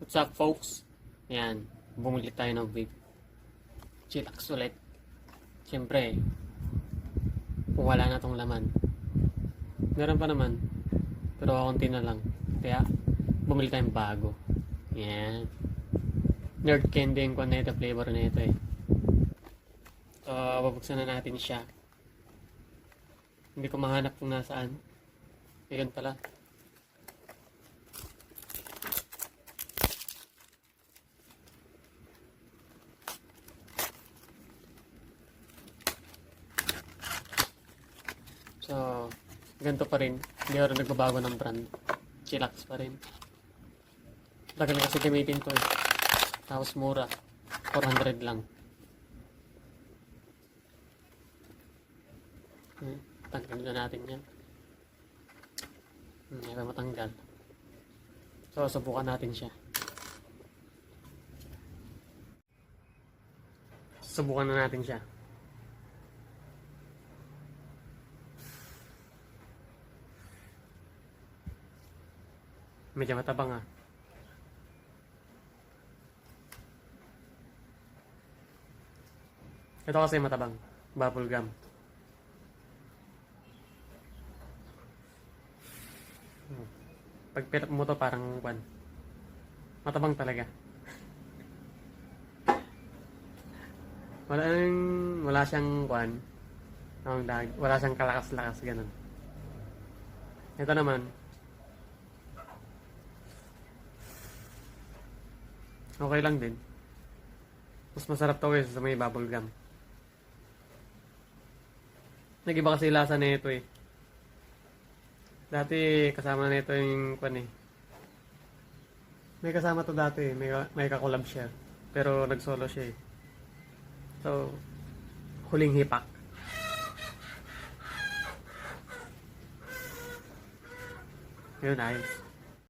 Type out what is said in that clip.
What's up, folks? Ayan, bumili tayo ng vape. Chillax ulit. Siyempre, kung wala na tong laman. Meron pa naman, pero kakunti na lang. Kaya, bumili tayong bago. Ayan. Nerd candy yung kung na ito, flavor na ito eh. So, babuksan na natin siya. Hindi ko mahanap kung nasaan. Ayun pala. So, ganito pa rin. Hindi ako rin nagbabago ng brand. Chillax pa rin. Tagal kasi gamitin ko eh. Tapos mura. 400 lang. Tanggalin na natin yan. Ito matanggal. So, subukan natin siya. Subukan na natin siya. Medyo matabang ah. Ito kasi matabang. Bubble gum. Pag pinap mo to parang kwan. Matabang talaga. Wala siyang kwan. Wala siyang kalakas-lakas ganun. Ito naman. Okay lang din. Mas masarap to guys sa may bubble gum. Nag-iba kasi lasa na ito eh. Dati kasama na ito yung kwan eh. May kasama to dati eh. May kakolab siya. Pero nag-solo siya eh. So, huling hipak. Yun, ayos.